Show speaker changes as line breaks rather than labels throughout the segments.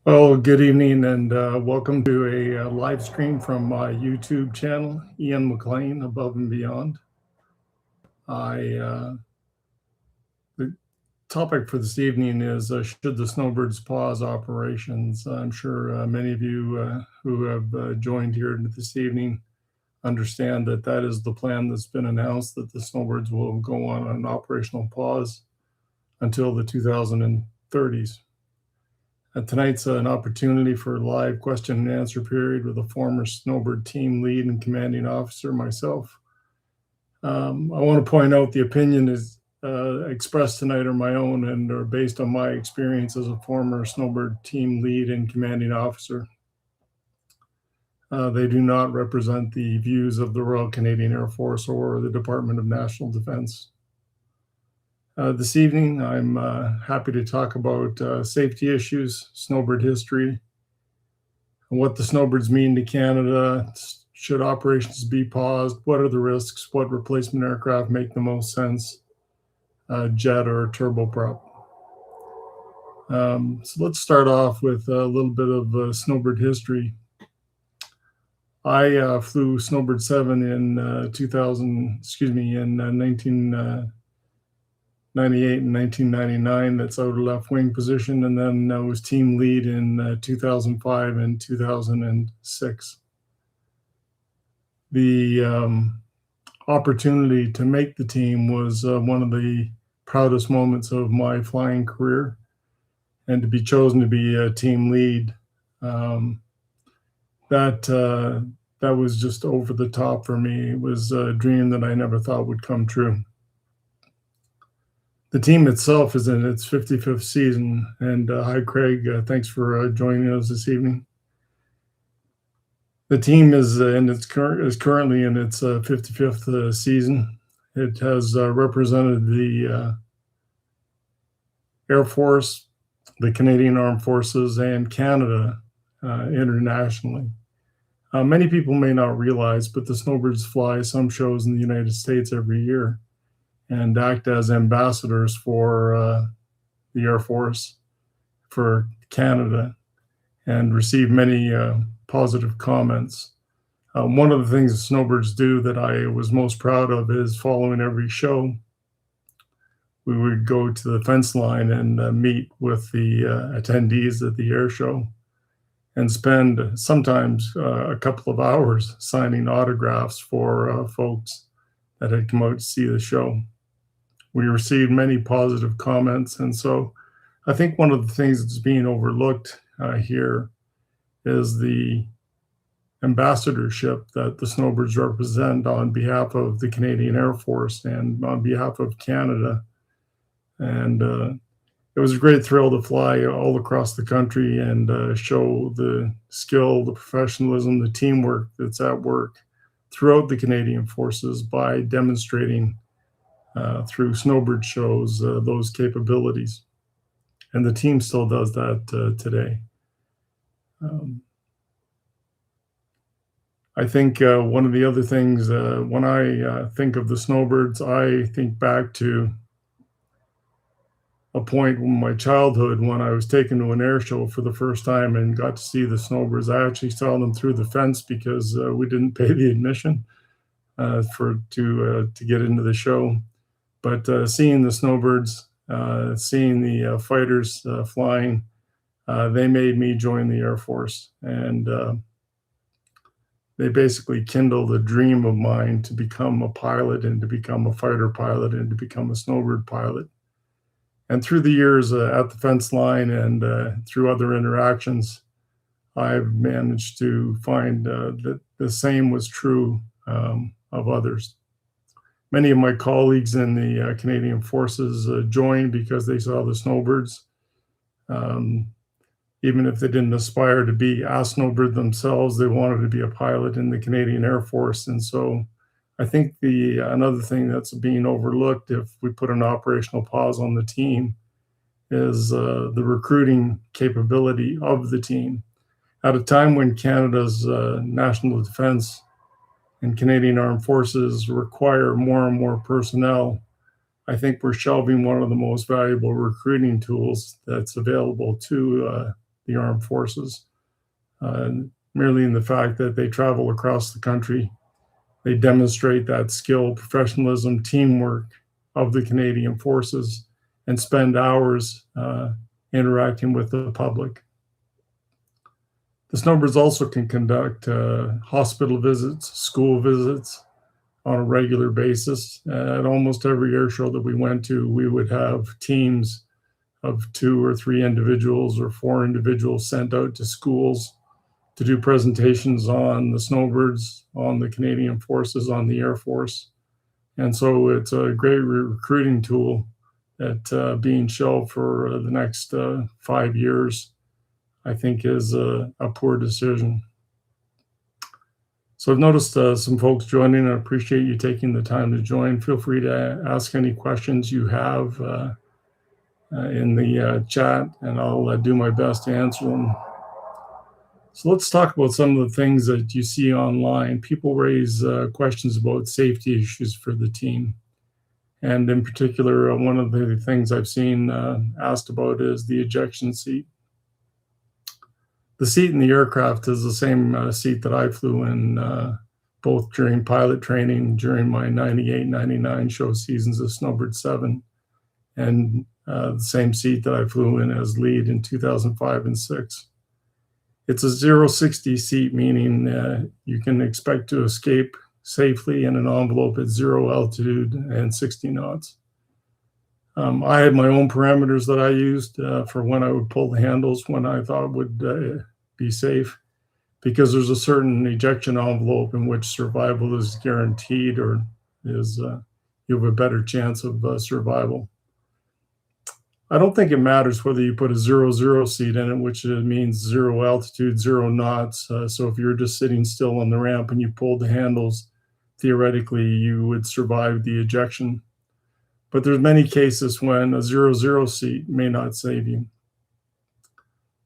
Well, good evening and welcome to a live stream from my YouTube channel, Ian McLean, Above and Beyond. The topic for this evening is should the Snowbirds pause operations? I'm sure many of you who have joined here this evening understand that that is the plan that's been announced, that the Snowbirds will go on an operational pause until the 2030s. Tonight's an opportunity for a live question and answer period with a former Snowbird team lead and commanding officer, myself. I want to point out the opinion is expressed tonight are my own and are based on my experience as a former Snowbird team lead and commanding officer. They do not represent the views of the Royal Canadian Air Force or the Department of National Defense. This evening, I'm happy to talk about safety issues, Snowbird history, and what the Snowbirds mean to Canada. Should operations be paused? What are the risks? What replacement aircraft make the most sense, jet or turboprop? So let's start off with a little bit of Snowbird history. I flew Snowbird 7 in 1998 and 1999. That's out of left wing position, and then I was team lead in 2005 and 2006. The opportunity to make the team was one of the proudest moments of my flying career, and to be chosen to be a team lead, that was just over the top for me. It was a dream that I never thought would come true. The team itself is in its 55th season, and hi, Craig. Thanks for joining us this evening. The team is currently in its 55th season. It has represented the Air Force, the Canadian Armed Forces, and Canada internationally. Many people may not realize, but the Snowbirds fly some shows in the United States every year and act as ambassadors for the Air Force, for Canada, and receive many positive comments. One of the things the Snowbirds do that I was most proud of is following every show, we would go to the fence line and meet with the attendees at the air show and spend sometimes a couple of hours signing autographs for folks that had come out to see the show. We received many positive comments, and so I think one of the things that's being overlooked here is the ambassadorship that the Snowbirds represent on behalf of the Canadian Air Force and on behalf of Canada. And it was a great thrill to fly all across the country and show the skill, the professionalism, the teamwork that's at work throughout the Canadian forces by demonstrating through Snowbird shows those capabilities. And the team still does that today. I think one of the other things, when I think of the Snowbirds, I think back to a point in my childhood when I was taken to an air show for the first time and got to see the Snowbirds. I actually saw them through the fence because we didn't pay the admission to get into the show. But seeing the Snowbirds, seeing the fighters flying, they made me join the Air Force. And they basically kindled a dream of mine to become a pilot and to become a fighter pilot and to become a Snowbird pilot. And through the years at the fence line and through other interactions, I've managed to find that the same was true of others. Many of my colleagues in the Canadian Forces joined because they saw the Snowbirds. Even if they didn't aspire to be a Snowbird themselves, they wanted to be a pilot in the Canadian Air Force. And so I think another thing that's being overlooked if we put an operational pause on the team is the recruiting capability of the team. At a time when Canada's national defense and Canadian Armed Forces require more and more personnel, I think we're shelving one of the most valuable recruiting tools that's available to the armed forces. Merely in the fact that they travel across the country, they demonstrate that skill, professionalism, teamwork of the Canadian Forces, and spend hours interacting with the public. The Snowbirds also can conduct hospital visits, school visits on a regular basis. At almost every air show that we went to, we would have teams of 2 or 3 individuals or 4 individuals sent out to schools to do presentations on the Snowbirds, on the Canadian Forces, on the Air Force. And so it's a great recruiting tool that being shelved for the next 5 years, I think is a poor decision. So I've noticed some folks joining. I appreciate you taking the time to join. Feel free to ask any questions you have in the chat, and I'll do my best to answer them. So let's talk about some of the things that you see online. People raise questions about safety issues for the team. And in particular, one of the things I've seen asked about is the ejection seat. The seat in the aircraft is the same seat that I flew in both during pilot training during my 98, 99 show seasons of Snowbird 7, and the same seat that I flew in as lead in 2005 and 6. It's a 060 seat, meaning you can expect to escape safely in an envelope at 0 altitude and 60 knots. I had my own parameters that I used for when I would pull the handles when I thought would be safe, because there's a certain ejection envelope in which survival is guaranteed, or is you have a better chance of survival. I don't think it matters whether you put a 00 seat in it, which means 0 altitude, 0 knots. So if you're just sitting still on the ramp and you pulled the handles, theoretically you would survive the ejection. But there's many cases when a 00 seat may not save you.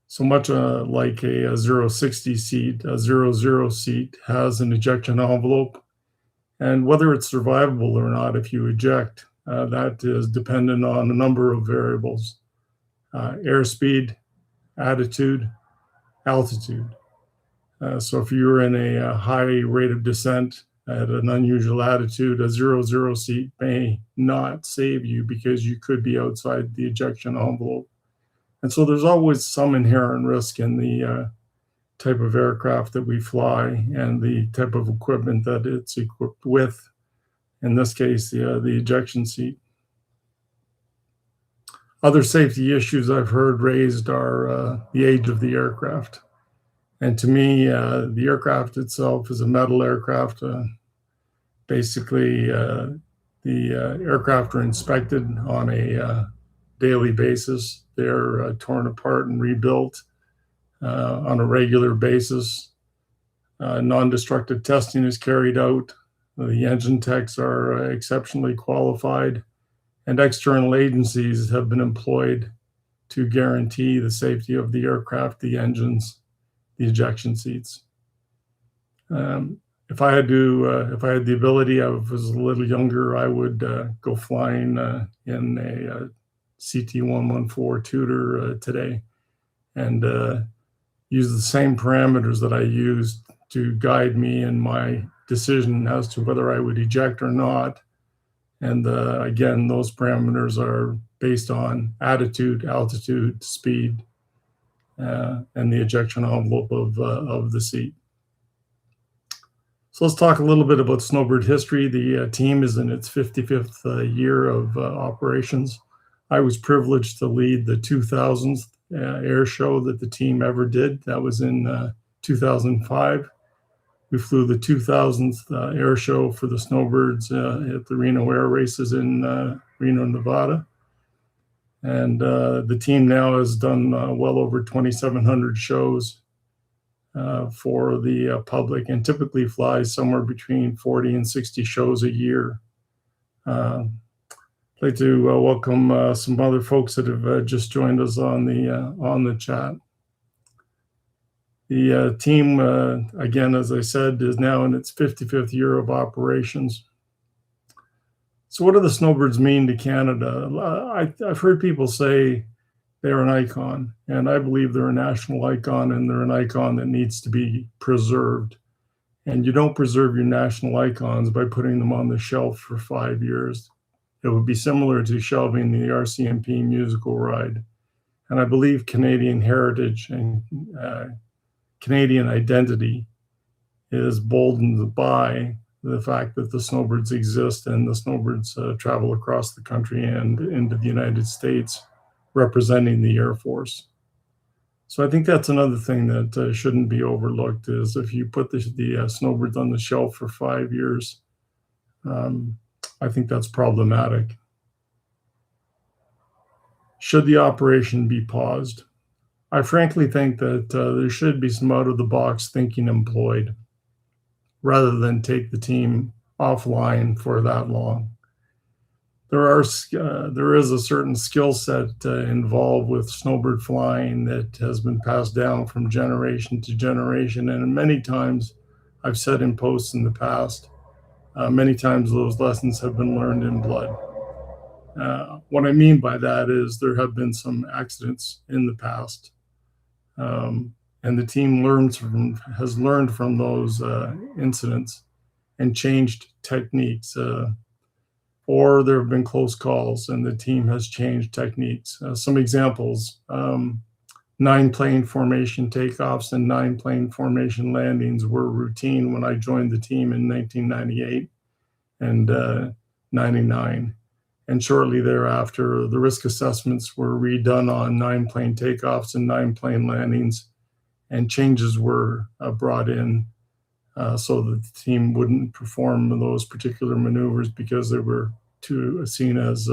So much like a 060 seat, a 00 seat has an ejection envelope. And whether it's survivable or not, if you eject, that is dependent on a number of variables: airspeed, attitude, altitude. So if you're in a high rate of descent at an unusual attitude, a 00 seat may not save you because you could be outside the ejection envelope. And so there's always some inherent risk in the type of aircraft that we fly and the type of equipment that it's equipped with. In this case, the ejection seat. Other safety issues I've heard raised are the age of the aircraft. And to me, the aircraft itself is a metal aircraft. Basically, the aircraft are inspected on a daily basis. They're torn apart and rebuilt on a regular basis. Non-destructive testing is carried out. The engine techs are exceptionally qualified, and external agencies have been employed to guarantee the safety of the aircraft, the engines, the ejection seats. If I had the ability, I was a little younger, I would go flying in a CT-114 Tutor today, and use the same parameters that I used to guide me in my decision as to whether I would eject or not. And again, those parameters are based on attitude, altitude, speed, and the ejection envelope of the seat. So let's talk a little bit about Snowbird history. The team is in its 55th year of operations. I was privileged to lead the 2000th air show that the team ever did. That was in 2005. We flew the 2000th air show for the Snowbirds at the Reno Air Races in Reno, Nevada. And the team now has done well over 2,700 shows for the public, and typically flies somewhere between 40 and 60 shows a year. I'd like to welcome some other folks that have just joined us on the chat. The team, again, as I said, is now in its 55th year of operations. So what do the Snowbirds mean to Canada? I've heard people say they're an icon. And I believe they're a national icon, and they're an icon that needs to be preserved. And you don't preserve your national icons by putting them on the shelf for 5 years. It would be similar to shelving the RCMP musical ride. And I believe Canadian heritage and Canadian identity is boldened by the fact that the Snowbirds exist, and the Snowbirds travel across the country and into the United States representing the Air Force. So I think that's another thing that shouldn't be overlooked, is if you put the Snowbirds on the shelf for 5 years, I think that's problematic. Should the operation be paused? I frankly think that there should be some out-of-the-box thinking employed, rather than take the team offline for that long. There is a certain skill set involved with snowbird flying that has been passed down from generation to generation, and many times, I've said in posts in the past, many times those lessons have been learned in blood. What I mean by that is there have been some accidents in the past, and the team has learned from those incidents and changed techniques. Or there have been close calls and the team has changed techniques. Some examples, 9-plane formation takeoffs and 9-plane formation landings were routine when I joined the team in 1998 and 99. And shortly thereafter, the risk assessments were redone on 9-plane takeoffs and 9-plane landings, and changes were brought in so that the team wouldn't perform those particular maneuvers because they were seen as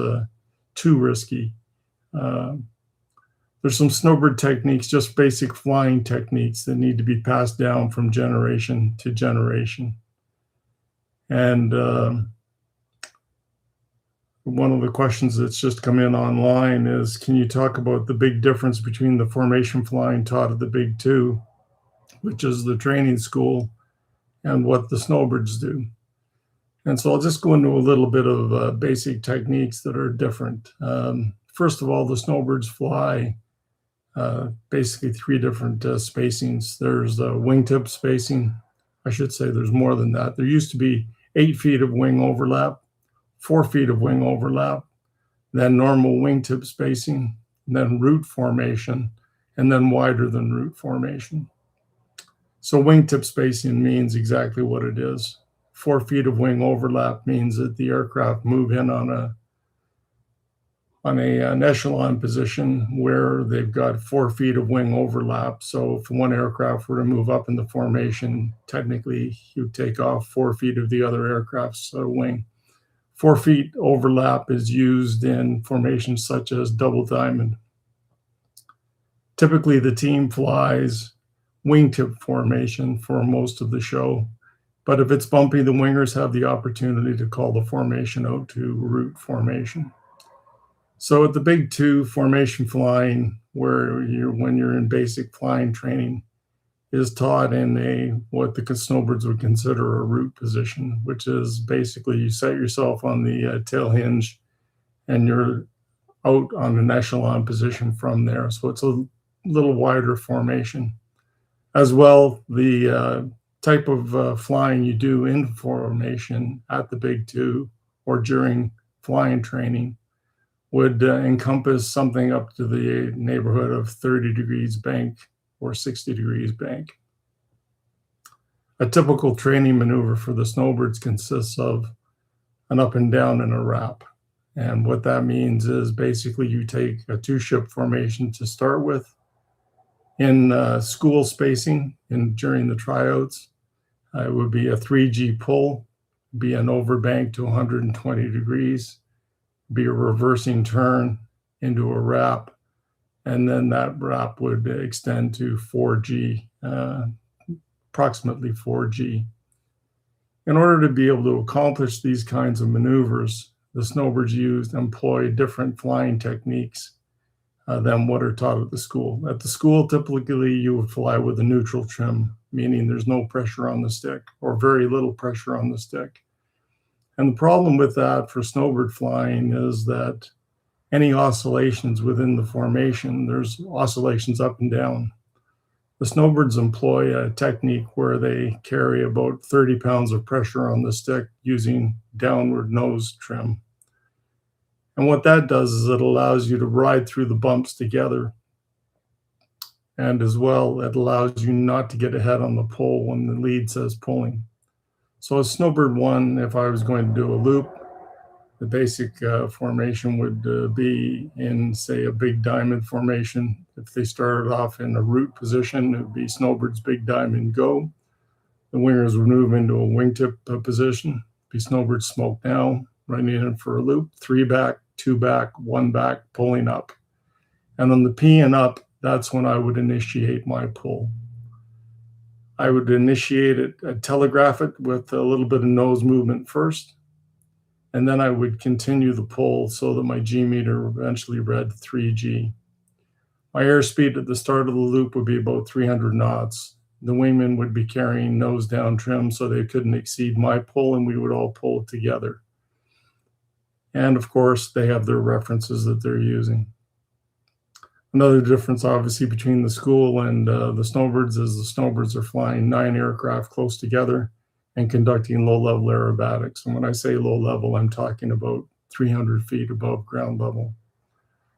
too risky. There's some snowbird techniques, just basic flying techniques, that need to be passed down from generation to generation. And one of the questions that's just come in online is, can you talk about the big difference between the formation flying taught at the Big Two, which is the training school, and what the snowbirds do? And so I'll just go into a little bit of basic techniques that are different. First of all, the snowbirds fly basically 3 different spacings. There's wingtip spacing. I should say there's more than that. There used to be 8 feet of wing overlap, 4 feet of wing overlap, then normal wingtip spacing, then root formation, and then wider than root formation. So wingtip spacing means exactly what it is. 4 feet of wing overlap means that the aircraft move in on an echelon position where they've got 4 feet of wing overlap. So if one aircraft were to move up in the formation, technically you'd take off 4 feet of the other aircraft's wing. 4 feet overlap is used in formations such as double diamond. Typically, the team flies wingtip formation for most of the show, but if it's bumpy, the wingers have the opportunity to call the formation out to root formation. So at the Big Two, formation flying, when you're in basic flying training, is taught in what the snowbirds would consider a root position, which is basically you set yourself on the tail hinge and you're out on an echelon position from there. So it's a little wider formation. As well, the type of flying you do in formation at the Big Two or during flying training would encompass something up to the neighborhood of 30 degrees bank or 60 degrees bank. A typical training maneuver for the snowbirds consists of an up and down and a wrap. And what that means is basically you take a 2-ship formation to start with. In school spacing during the tryouts, it would be a 3G pull, be an overbank to 120 degrees, be a reversing turn into a wrap, and then that wrap would extend to 4G, approximately 4G. In order to be able to accomplish these kinds of maneuvers, the snowbirds employ different flying techniques than what are taught at the school. At the school, typically you would fly with a neutral trim, meaning there's no pressure on the stick or very little pressure on the stick. And the problem with that for snowbird flying is that any oscillations within the formation. There's oscillations up and down. The Snowbirds employ a technique where they carry about 30 pounds of pressure on the stick using downward nose trim. And what that does is it allows you to ride through the bumps together. And as well, it allows you not to get ahead on the pull when the lead says pulling. So a Snowbird 1, if I was going to do a loop, the basic formation would be in, say, a big diamond formation. If they started off in a root position, it would be Snowbird's big diamond go. The wingers would move into a wingtip position, be Snowbird smoke down, running in for a loop, 3 back, 2 back, 1 back, pulling up. And on the P and up, that's when I would initiate my pull. I would initiate it, telegraph it with a little bit of nose movement first, and then I would continue the pull so that my G meter eventually read 3G. My airspeed at the start of the loop would be about 300 knots. The wingmen would be carrying nose down trim so they couldn't exceed my pull, and we would all pull together. And of course, they have their references that they're using. Another difference, obviously, between the school and the Snowbirds is the Snowbirds are flying 9 aircraft close together and conducting low-level aerobatics. And when I say low-level, I'm talking about 300 feet above ground level.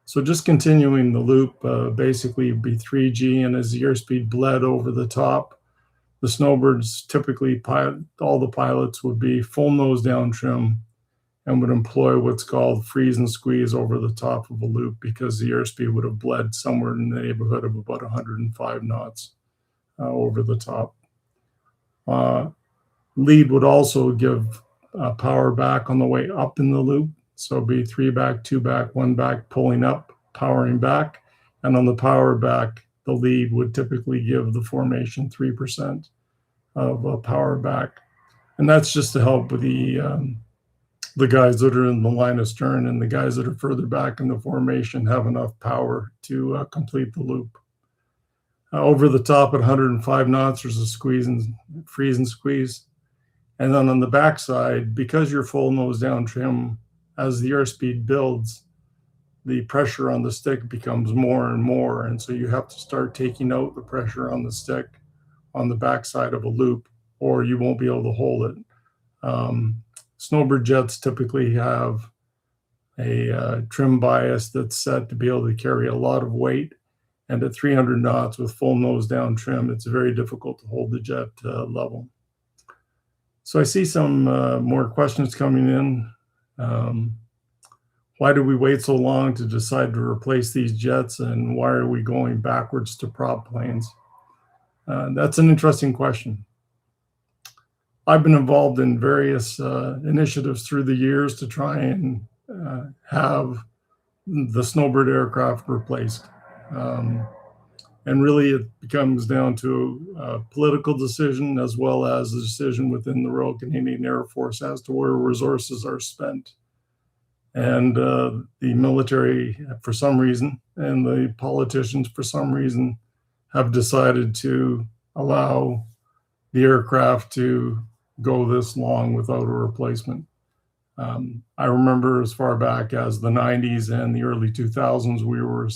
So just continuing the loop, basically would be 3G, and as the airspeed bled over the top, the Snowbirds typically, all the pilots would be full nose down trim and would employ what's called freeze and squeeze over the top of a loop because the airspeed would have bled somewhere in the neighborhood of about 105 knots over the top. Lead would also give power back on the way up in the loop. So it'd be 3 back, 2 back, 1 back, pulling up, powering back. And on the power back, the lead would typically give the formation 3% of power back. And that's just to help with the guys that are in the line of stern and the guys that are further back in the formation have enough power to complete the loop. Over the top at 105 knots, there's a squeeze and freeze and squeeze. And then on the backside, because you're full nose down trim, as the airspeed builds, the pressure on the stick becomes more and more. And so you have to start taking out the pressure on the stick on the backside of a loop, or you won't be able to hold it. Snowbird jets typically have a trim bias that's set to be able to carry a lot of weight. And at 300 knots with full nose down trim, it's very difficult to hold the jet level. So I see some more questions coming in. Why did we wait so long to decide to replace these jets, and why are we going backwards to prop planes? That's an interesting question. I've been involved in various initiatives through the years to try and have the Snowbird aircraft replaced. And really it comes down to a political decision as well as a decision within the Royal Canadian Air Force as to where resources are spent. And the military, for some reason, and the politicians, for some reason, have decided to allow the aircraft to go this long without a replacement. I remember as far back as the 90s and the early 2000s, we were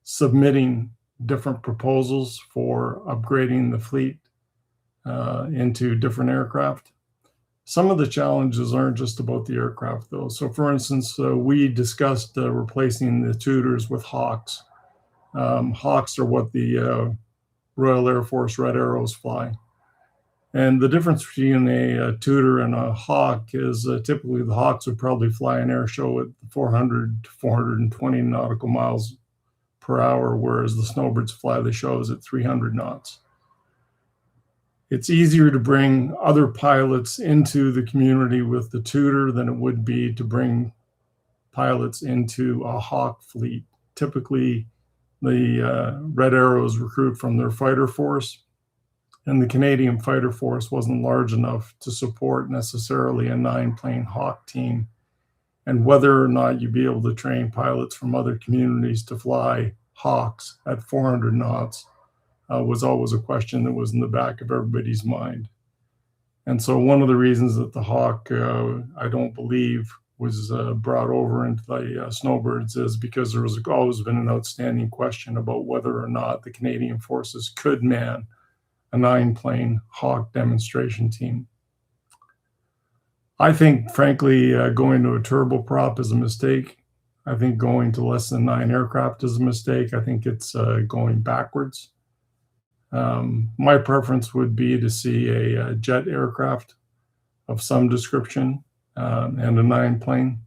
submitting different proposals for upgrading the fleet into different aircraft. Some of the challenges aren't just about the aircraft, though. So, for instance, we discussed replacing the Tutors with Hawks. Hawks are what the Royal Air Force Red Arrows fly. And the difference between a Tutor and a Hawk is typically the Hawks would probably fly an air show at 400 to 420 nautical miles per hour, whereas the Snowbirds fly the shows at 300 knots. It's easier to bring other pilots into the community with the Tutor than it would be to bring pilots into a Hawk fleet. Typically, the Red Arrows recruit from their fighter force, and the Canadian fighter force wasn't large enough to support necessarily a 9-plane Hawk team. And whether or not you'd be able to train pilots from other communities to fly Hawks at 400 knots was always a question that was in the back of everybody's mind. And so one of the reasons that the Hawk, I don't believe, was brought over into the Snowbirds is because there was always been an outstanding question about whether or not the Canadian Forces could man a 9-plane Hawk demonstration team. I think, frankly, going to a turboprop is a mistake. I think going to less than 9 aircraft is a mistake. I think it's going backwards. My preference would be to see a jet aircraft of some description and a 9-plane.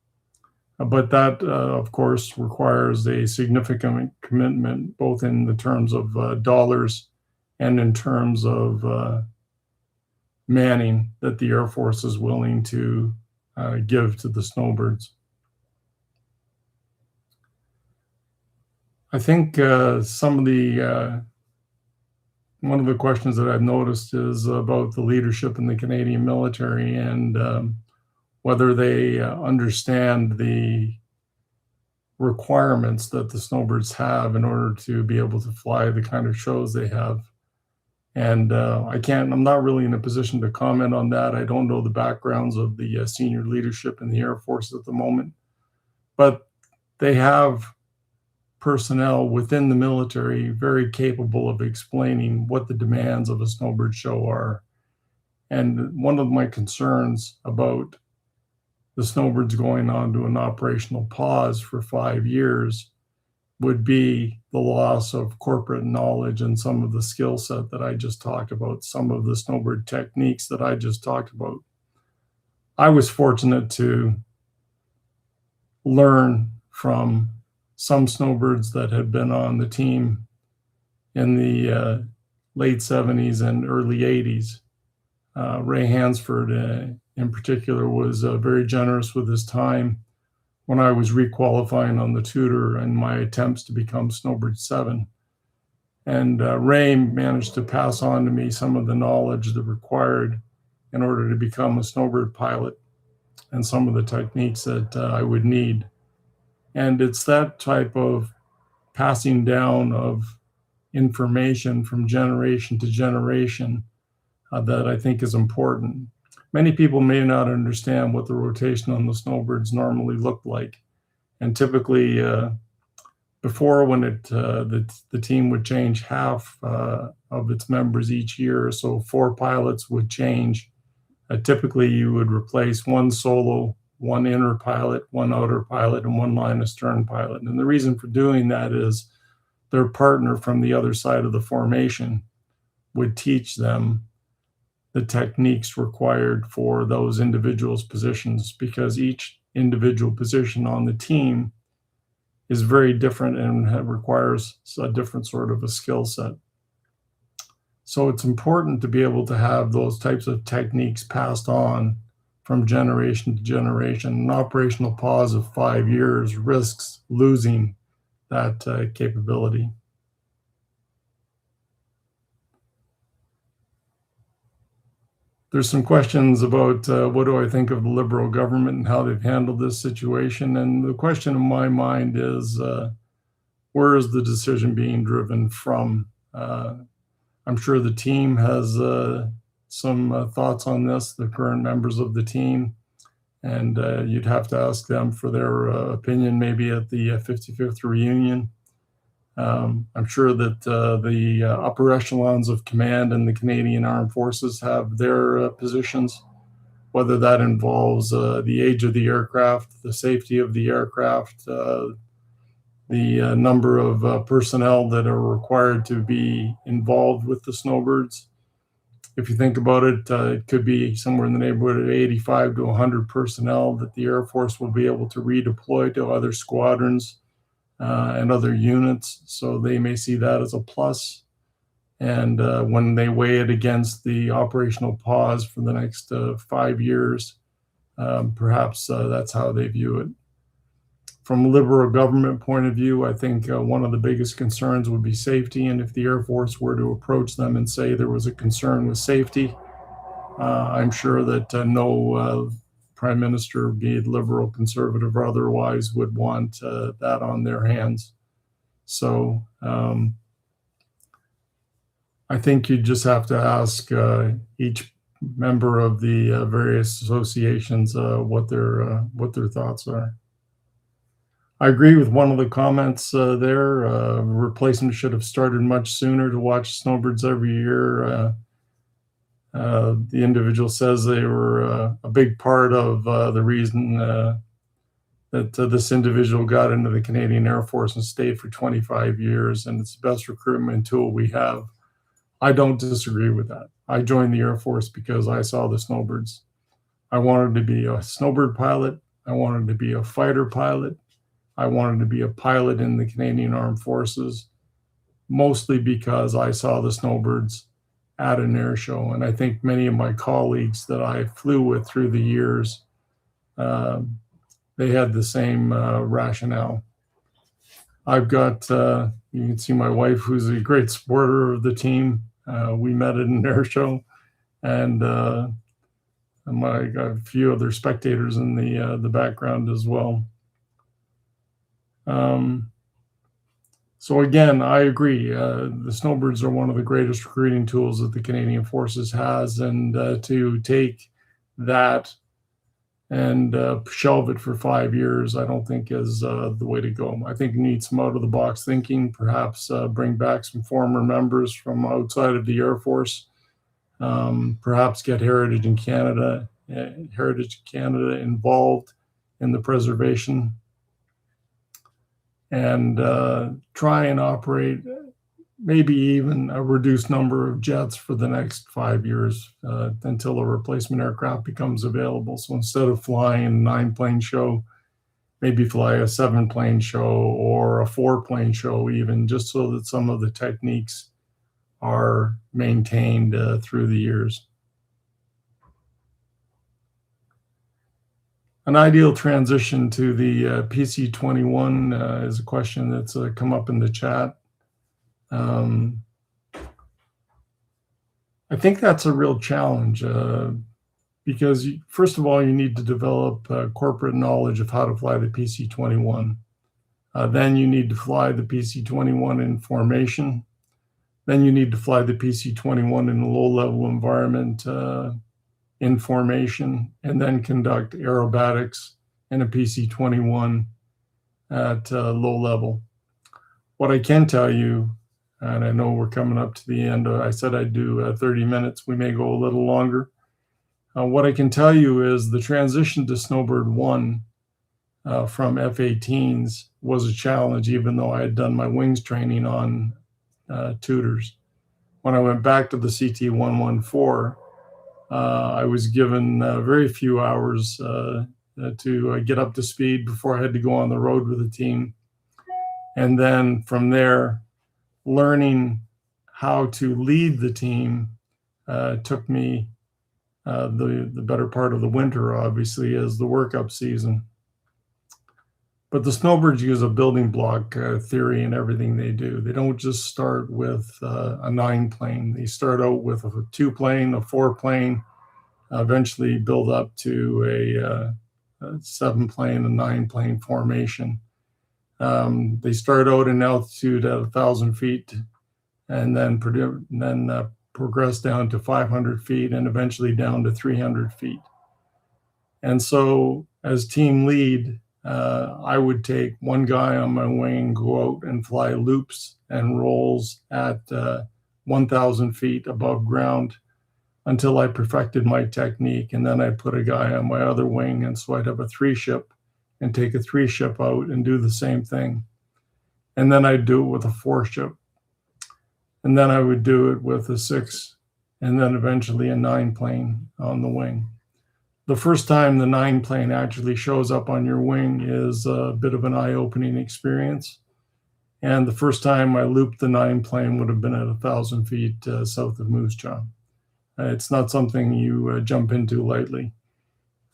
But that, of course, requires a significant commitment, both in the terms of dollars and in terms of manning that the Air Force is willing to give to the Snowbirds. I think some of the one of the questions that I've noticed is about the leadership in the Canadian military and whether they understand the requirements that the Snowbirds have in order to be able to fly the kind of shows they have. And I'm not really in a position to comment on that. I don't know the backgrounds of the senior leadership in the Air Force at the moment, but they have personnel within the military very capable of explaining what the demands of a Snowbird show are. And one of my concerns about the Snowbirds going on to an operational pause for 5 years would be the loss of corporate knowledge and some of the skill set that I just talked about, some of the Snowbird techniques that I just talked about. I was fortunate to learn from some Snowbirds that had been on the team in the late 70s and early 80s. Ray Hansford, in particular, was very generous with his time when I was requalifying on the Tutor and my attempts to become Snowbird 7. And Ray managed to pass on to me some of the knowledge that required in order to become a Snowbird pilot and some of the techniques that I would need. And it's that type of passing down of information from generation to generation that I think is important. Many people may not understand what the rotation on the Snowbirds normally looked like. And typically, before, when the team would change half of its members each year, so 4 pilots would change. Typically, you would replace 1 solo, 1 inner pilot, 1 outer pilot, and 1 line astern pilot. And the reason for doing that is their partner from the other side of the formation would teach them the techniques required for those individuals' positions, because each individual position on the team is very different and requires a different sort of a skill set. So it's important to be able to have those types of techniques passed on from generation to generation. An operational pause of 5 years risks losing that capability. There's some questions about what do I think of the Liberal government and how they've handled this situation. And the question in my mind is, where is the decision being driven from? I'm sure the team has some thoughts on this, the current members of the team, and you'd have to ask them for their opinion maybe at the 55th reunion. I'm sure that the upper echelons of command in the Canadian Armed Forces have their positions, whether that involves the age of the aircraft, the safety of the aircraft, the number of personnel that are required to be involved with the Snowbirds. If you think about it, it could be somewhere in the neighborhood of 85 to 100 personnel that the Air Force will be able to redeploy to other squadrons and other units. So they may see that as a plus. And when they weigh it against the operational pause for the next 5 years, perhaps that's how they view it. From a Liberal government point of view, I think one of the biggest concerns would be safety. And if the Air Force were to approach them and say there was a concern with safety, I'm sure that no Prime Minister, be it Liberal, Conservative, or otherwise, would want that on their hands. So I think you just have to ask each member of the various associations what their thoughts are. I agree with one of the comments there. Replacement should have started much sooner to watch Snowbirds every year. The individual says they were a big part of the reason that this individual got into the Canadian Air Force and stayed for 25 years, and it's the best recruitment tool we have. I don't disagree with that. I joined the Air Force because I saw the Snowbirds. I wanted to be a Snowbird pilot. I wanted to be a fighter pilot. I wanted to be a pilot in the Canadian Armed Forces, mostly because I saw the Snowbirds at an air show. And I think many of my colleagues that I flew with through the years, they had the same rationale. I've got, you can see my wife, who's a great supporter of the team. We met at an air show, and I got a few other spectators in the background as well. So again, I agree. The Snowbirds are one of the greatest recruiting tools that the Canadian Forces has, and to take that and shelve it for 5 years, I don't think is the way to go. I think you need some out-of-the-box thinking, perhaps bring back some former members from outside of the Air Force, perhaps get Heritage Canada involved in the preservation, and try and operate maybe even a reduced number of jets for the next 5 years until a replacement aircraft becomes available. So instead of flying a 9-plane show, maybe fly a 7-plane show or a 4-plane show even, just so that some of the techniques are maintained through the years. An ideal transition to the PC-21 is a question that's come up in the chat. I think that's a real challenge because, first of all, you need to develop corporate knowledge of how to fly the PC-21. Then you need to fly the PC-21 in formation. Then you need to fly the PC-21 in a low-level environment in formation, and then conduct aerobatics in a PC-21 at low level. What I can tell you, and I know we're coming up to the end, I said I'd do 30 minutes, we may go a little longer. What I can tell you is the transition to Snowbird 1 from F-18s was a challenge, even though I had done my wings training on tutors. When I went back to the CT-114, I was given very few hours to get up to speed before I had to go on the road with the team. And then from there, learning how to lead the team took me the better part of the winter, obviously, as the workup season. But the Snowbirds use a building block theory in everything they do. They don't just start with a 9-plane. They start out with a 2-plane, a 4-plane, eventually build up to a 7-plane, a 9-plane formation. They start out in altitude at 1,000 feet and then progress down to 500 feet and eventually down to 300 feet. And so as team lead, I would take one guy on my wing, go out and fly loops and rolls at 1,000 feet above ground until I perfected my technique. And then I'd put a guy on my other wing, and so I'd have a 3-ship and take a 3-ship out and do the same thing. And then I'd do it with a 4-ship. And then I would do it with a 6, and then eventually a 9-plane on the wing. The first time the 9-plane actually shows up on your wing is a bit of an eye-opening experience. And the first time I looped the 9-plane would have been at 1,000 feet south of Moose Jaw. It's not something you jump into lightly.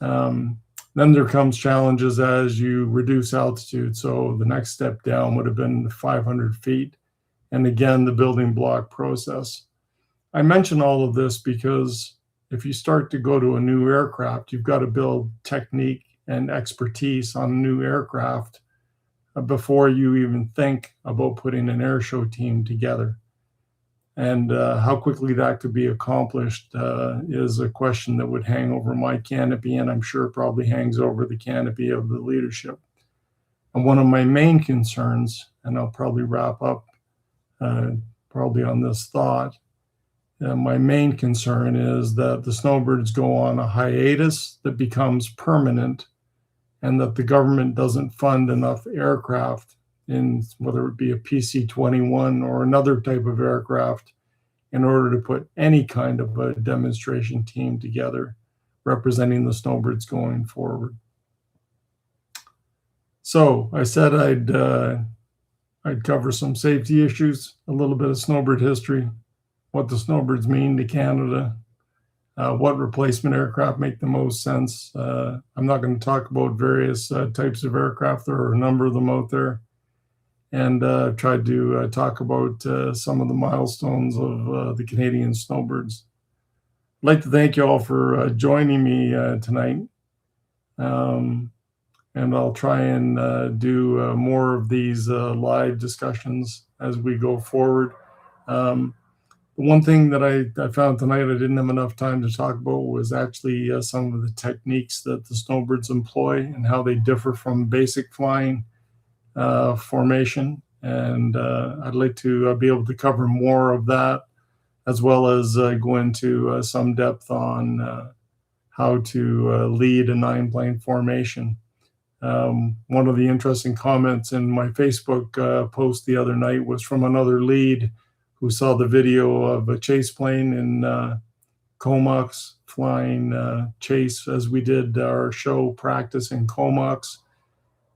Then there comes challenges as you reduce altitude. So the next step down would have been 500 feet. And again, the building block process. I mention all of this because if you start to go to a new aircraft, you've got to build technique and expertise on a new aircraft before you even think about putting an airshow team together. And how quickly that could be accomplished is a question that would hang over my canopy, and I'm sure probably hangs over the canopy of the leadership. And one of my main concerns, and I'll probably wrap up probably on this thought, my main concern is that the Snowbirds go on a hiatus that becomes permanent, and that the government doesn't fund enough aircraft, in whether it be a PC-21 or another type of aircraft, in order to put any kind of a demonstration team together representing the Snowbirds going forward. So I said I'd cover some safety issues, a little bit of Snowbird history, what the Snowbirds mean to Canada, what replacement aircraft make the most sense. I'm not going to talk about various types of aircraft. There are a number of them out there. And tried to talk about some of the milestones of the Canadian Snowbirds. I'd like to thank you all for joining me tonight. And I'll try and do more of these live discussions as we go forward. The one thing that I found tonight I didn't have enough time to talk about was actually some of the techniques that the Snowbirds employ and how they differ from basic flying formation. And I'd like to be able to cover more of that, as well as go into some depth on how to lead a 9-plane formation. One of the interesting comments in my Facebook post the other night was from another lead who saw the video of a chase plane in Comox flying chase as we did our show practice in Comox.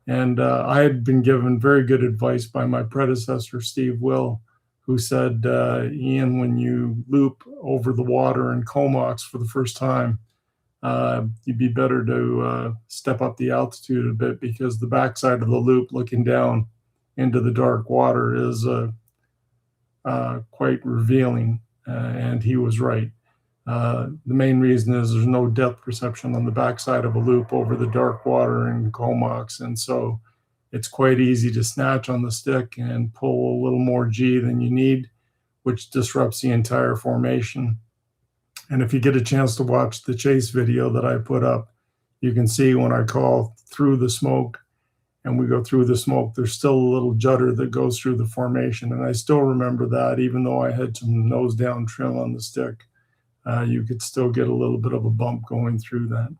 And I had been given very good advice by my predecessor, Steve Will, who said, Ian, when you loop over the water in Comox for the first time, you'd be better to step up the altitude a bit, because the backside of the loop looking down into the dark water is quite revealing. And he was right. The main reason is there's no depth perception on the backside of a loop over the dark water in Comox, and so it's quite easy to snatch on the stick and pull a little more G than you need, which disrupts the entire formation. And if you get a chance to watch the chase video that I put up, you can see when I call through the smoke and we go through the smoke, there's still a little judder that goes through the formation. And I still remember that, even though I had some nose down trim on the stick. You could still get a little bit of a bump going through that.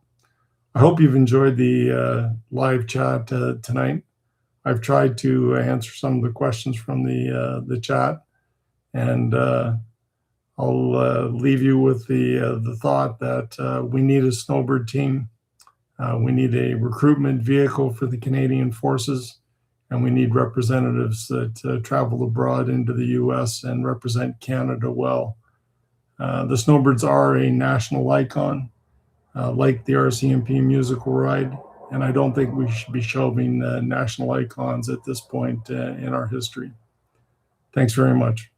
I hope you've enjoyed the live chat tonight. I've tried to answer some of the questions from the chat, and I'll leave you with the thought that we need a Snowbird team. We need a recruitment vehicle for the Canadian forces, and we need representatives that travel abroad into the U.S. and represent Canada well. The Snowbirds are a national icon, like the RCMP musical ride, and I don't think we should be shelving national icons at this point in our history. Thanks very much.